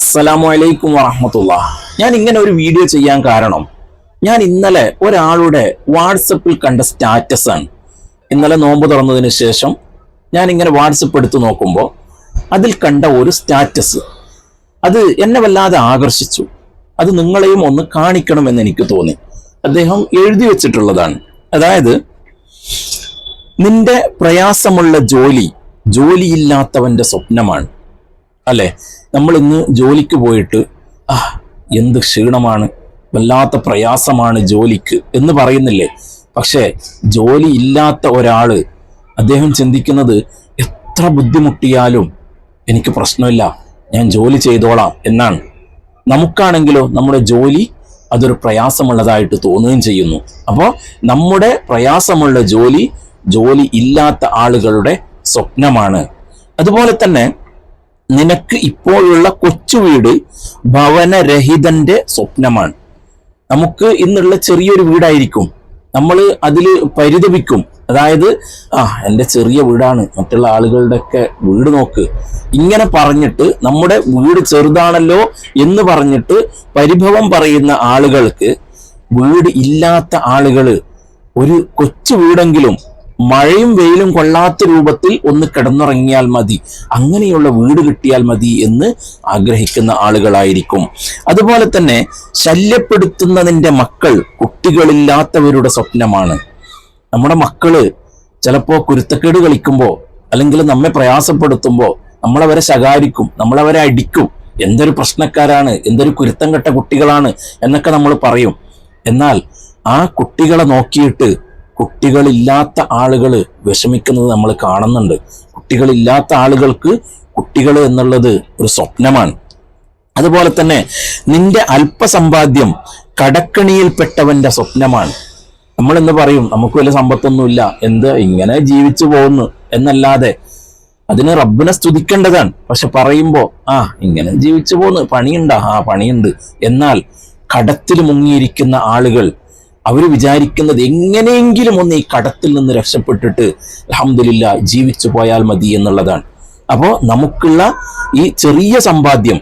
അസ്സലാമു അലൈക്കും വറഹ്മത്തുള്ളാഹ്. ഞാൻ ഇങ്ങനെ ഒരു വീഡിയോ ചെയ്യാൻ കാരണം, ഞാൻ ഇന്നലെ ഒരാളുടെ വാട്സപ്പിൽ കണ്ട സ്റ്റാറ്റസ് ആണ്. ഇന്നലെ നോമ്പ് തുറന്നതിന് ശേഷം ഞാൻ ഇങ്ങനെ വാട്സപ്പ് എടുത്ത് നോക്കുമ്പോൾ അതിൽ കണ്ട ഒരു സ്റ്റാറ്റസ് അത് എന്നെ വല്ലാതെ ആകർഷിച്ചു. അത് നിങ്ങളെയും ഒന്ന് കാണിക്കണമെന്ന് എനിക്ക് തോന്നി. അദ്ദേഹം എഴുതി വെച്ചിട്ടുള്ളതാണ്. അതായത്, നിന്റെ പ്രയാസമുള്ള ജോലിയില്ലാത്തവന്റെ സ്വപ്നമാണ്. അല്ലെ, നമ്മൾ ഇന്ന് ജോലിക്ക് പോയിട്ട് എന്ത് ക്ഷീണമാണ്, വല്ലാത്ത പ്രയാസമാണ് ജോലിക്ക് എന്ന് പറയുന്നില്ലേ? പക്ഷേ ജോലി ഇല്ലാത്ത ഒരാള് അദ്ദേഹം ചിന്തിക്കുന്നത്, എത്ര ബുദ്ധിമുട്ടിയാലും എനിക്ക് പ്രശ്നമില്ല, ഞാൻ ജോലി ചെയ്തോളാം എന്നാണ്. നമുക്കാണെങ്കിലോ നമ്മുടെ ജോലി അതൊരു പ്രയാസമുള്ളതായിട്ട് തോന്നുകയും ചെയ്യുന്നു. അപ്പോൾ നമ്മുടെ പ്രയാസമുള്ള ജോലി ഇല്ലാത്ത ആളുകളുടെ സ്വപ്നമാണ്. അതുപോലെ തന്നെ നിനക്ക് ഇപ്പോഴുള്ള കൊച്ചു വീട് ഭവനരഹിതന്റെ സ്വപ്നമാണ്. നമുക്ക് ഇന്നുള്ള ചെറിയൊരു വീടായിരിക്കും, നമ്മൾ അതിൽ പരിതപിക്കും. അതായത്, എൻ്റെ ചെറിയ വീടാണ്, മറ്റുള്ള ആളുകളുടെയൊക്കെ വീട് നോക്ക്, ഇങ്ങനെ പറഞ്ഞിട്ട് നമ്മുടെ വീട് ചെറുതാണല്ലോ എന്ന് പറഞ്ഞിട്ട് പരിഭവം പറയുന്ന ആളുകൾക്ക്, വീട് ഇല്ലാത്ത ആളുകൾ ഒരു കൊച്ചു വീടെങ്കിലും മഴയും വെയിലും കൊള്ളാത്ത രൂപത്തിൽ ഒന്ന് കിടന്നുറങ്ങിയാൽ മതി, അങ്ങനെയുള്ള വീട് കിട്ടിയാൽ മതി എന്ന് ആഗ്രഹിക്കുന്ന ആളുകളായിരിക്കും. അതുപോലെ തന്നെ ശല്യപ്പെടുത്തുന്നതിൻ്റെ മക്കൾ കുട്ടികളില്ലാത്തവരുടെ സ്വപ്നമാണ്. നമ്മുടെ മക്കള് ചിലപ്പോൾ കുരുത്തക്കേട് കളിക്കുമ്പോൾ അല്ലെങ്കിൽ നമ്മെ പ്രയാസപ്പെടുത്തുമ്പോൾ നമ്മളവരെ ശകാരിക്കും, നമ്മളവരെ അടിക്കും, എന്തൊരു പ്രശ്നക്കാരാണ്, എന്തൊരു കുരുത്തം കെട്ട കുട്ടികളാണ് എന്നൊക്കെ നമ്മൾ പറയും. എന്നാൽ ആ കുട്ടികളെ നോക്കിയിട്ട് കുട്ടികളില്ലാത്ത ആളുകൾ വിഷമിക്കുന്നത് നമ്മൾ കാണുന്നുണ്ട്. കുട്ടികളില്ലാത്ത ആളുകൾക്ക് കുട്ടികൾ എന്നുള്ളത് ഒരു സ്വപ്നമാണ്. അതുപോലെ തന്നെ നിന്റെ അല്പസമ്പാദ്യം കടക്കണിയിൽപ്പെട്ടവന്റെ സ്വപ്നമാണ്. നമ്മൾ എന്ന് പറയും, നമുക്ക് വലിയ സമ്പത്തൊന്നുമില്ല, ഇങ്ങനെ ജീവിച്ചു പോകുന്നു എന്നല്ലാതെ. അതിന് റബ്ബിനെ സ്തുതിക്കേണ്ടതാണ്. പക്ഷെ പറയുമ്പോ ഇങ്ങനെ ജീവിച്ചു പോകുന്നു, പണിയുണ്ടാ? പണിയുണ്ട്. എന്നാൽ കടത്തിൽ മുങ്ങിയിരിക്കുന്ന ആളുകൾ അവർ വിചാരിക്കുന്നത് എങ്ങനെയെങ്കിലും ഒന്ന് ഈ കടത്തിൽ നിന്ന് രക്ഷപ്പെട്ടിട്ട് അൽഹംദുലില്ലാ ജീവിച്ചു പോയാൽ മതി എന്നുള്ളതാണ്. അപ്പോൾ നമുക്കുള്ള ഈ ചെറിയ സമ്പാദ്യം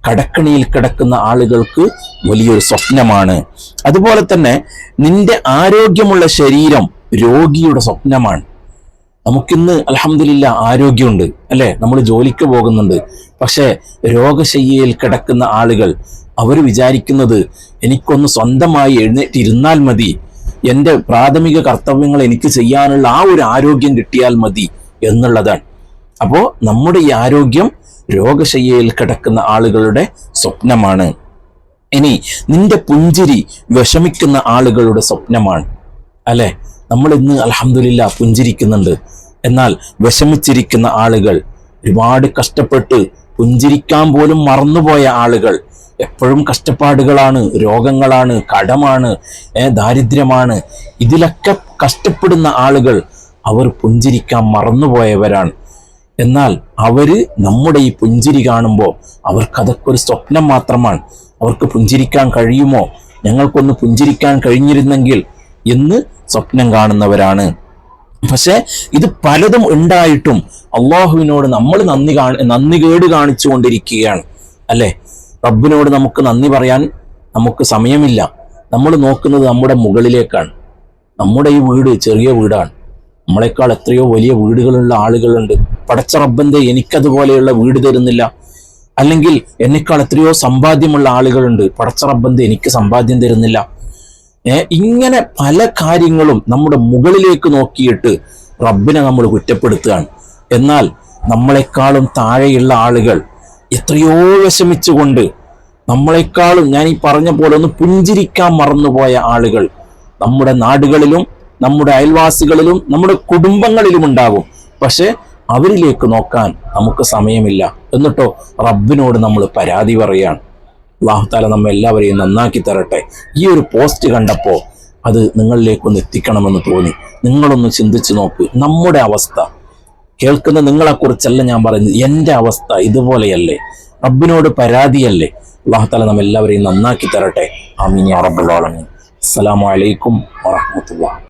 കടക്കണിയിൽ കിടക്കുന്ന ആളുകൾക്ക് വലിയൊരു സ്വപ്നമാണ്. അതുപോലെ തന്നെ നിന്റെ ആരോഗ്യമുള്ള ശരീരം രോഗിയുടെ സ്വപ്നമാണ്. നമുക്കിന്ന് അൽഹംദുലില്ലാ ആരോഗ്യമുണ്ട്, അല്ലെ, നമ്മൾ ജോലിക്ക് പോകുന്നുണ്ട്. പക്ഷെ രോഗശയ്യയിൽ കിടക്കുന്ന ആളുകൾ അവർ വിചാരിക്കുന്നത്, എനിക്കൊന്ന് സ്വന്തമായി എഴുന്നേറ്റിരുന്നാൽ മതി, എൻ്റെ പ്രാഥമിക കർത്തവ്യങ്ങൾ എനിക്ക് ചെയ്യാനുള്ള ആ ഒരു ആരോഗ്യം കിട്ടിയാൽ മതി എന്നുള്ളതാണ്. അപ്പോൾ നമ്മുടെ ഈ ആരോഗ്യം രോഗശയ്യയിൽ കിടക്കുന്ന ആളുകളുടെ സ്വപ്നമാണ്. ഇനി നിന്റെ പുഞ്ചിരി വിഷമിക്കുന്ന ആളുകളുടെ സ്വപ്നമാണ്. അല്ലെ, നമ്മൾ ഇന്ന് അൽഹംദുലില്ലാ പുഞ്ചിരിക്കുന്നുണ്ട്. എന്നാൽ വിഷമിച്ചിരിക്കുന്ന ആളുകൾ, ഒരുപാട് കഷ്ടപ്പെട്ട് പുഞ്ചിരിക്കാൻ പോലും മറന്നുപോയ ആളുകൾ, എപ്പോഴും കഷ്ടപ്പാടുകളാണ്, രോഗങ്ങളാണ്, കടമാണ്, ദാരിദ്ര്യമാണ്, ഇതിലൊക്കെ കഷ്ടപ്പെടുന്ന ആളുകൾ അവർ പുഞ്ചിരിക്കാൻ മറന്നുപോയവരാണ്. എന്നാൽ അവര് നമ്മുടെ ഈ പുഞ്ചിരി കാണുമ്പോൾ അവർക്കതൊക്കെ ഒരു സ്വപ്നം മാത്രമാണ്. അവർക്ക് പുഞ്ചിരിക്കാൻ കഴിയുമോ, ഞങ്ങൾക്കൊന്ന് പുഞ്ചിരിക്കാൻ കഴിഞ്ഞിരുന്നെങ്കിൽ എന്ന് സ്വപ്നം കാണുന്നവരാണ്. പക്ഷെ ഇത് പലതും ഉണ്ടായിട്ടും അള്ളാഹുവിനോട് നമ്മൾ നന്ദികേട് കാണിച്ചു കൊണ്ടിരിക്കുകയാണ്. അല്ലെ, റബ്ബിനോട് നമുക്ക് നന്ദി പറയാൻ നമുക്ക് സമയമില്ല. നമ്മൾ നോക്കുന്നത് നമ്മുടെ മുകളിലേക്കാണ്. നമ്മുടെ ഈ വീട് ചെറിയ വീടാണ്, നമ്മളെക്കാൾ എത്രയോ വലിയ വീടുകളുള്ള ആളുകളുണ്ട്. പടച്ച റബ്ബന്റെ എനിക്കതുപോലെയുള്ള വീട് തരുന്നില്ല. അല്ലെങ്കിൽ എന്നെക്കാൾ എത്രയോ സമ്പാദ്യമുള്ള ആളുകളുണ്ട്, പടച്ച റബ്ബന്റെ എനിക്ക് സമ്പാദ്യം തരുന്നില്ല. ഇങ്ങനെ പല കാര്യങ്ങളും നമ്മുടെ മുകളിലേക്ക് നോക്കിയിട്ട് റബ്ബിനെ നമ്മൾ കുറ്റപ്പെടുത്തുകയാണ്. എന്നാൽ നമ്മളെക്കാളും താഴെയുള്ള ആളുകൾ എത്രയോ വിഷമിച്ചുകൊണ്ട്, നമ്മളെക്കാളും ഞാൻ ഈ പറഞ്ഞ പോലെ ഒന്ന് പുഞ്ചിരിക്കാൻ മറന്നുപോയ ആളുകൾ നമ്മുടെ നാടുകളിലും നമ്മുടെ അയൽവാസികളിലും നമ്മുടെ കുടുംബങ്ങളിലും ഉണ്ടാകും. പക്ഷെ അവരിലേക്ക് നോക്കാൻ നമുക്ക് സമയമില്ല. എന്നിട്ടോ റബ്ബിനോട് നമ്മൾ പരാതി പറയുകയാണ്. അല്ലാഹു തആല നമ്മെ എല്ലാവരെയും നന്നാക്കി തരട്ടെ. ഈ ഒരു പോസ്റ്റ് കണ്ടപ്പോൾ അത് നിങ്ങളിലേക്കൊന്ന് എത്തിക്കണമെന്ന് തോന്നി. നിങ്ങളൊന്ന് ചിന്തിച്ചു നോക്ക്. നമ്മുടെ അവസ്ഥ കേൾക്കുന്ന നിങ്ങളെക്കുറിച്ചല്ല ഞാൻ പറയുന്നത്, എൻ്റെ അവസ്ഥ ഇതുപോലെയല്ലേ? റബ്ബിനോട് പരാതിയല്ലേ? അല്ലാഹു തആല നമ്മെ എല്ലാവരെയും നന്നാക്കി തരട്ടെ. ആമീൻ യാ റബ്ബൽ ആലമീൻ. അസ്സലാമു അലൈക്കും വറഹ്മത്തുള്ളാഹി.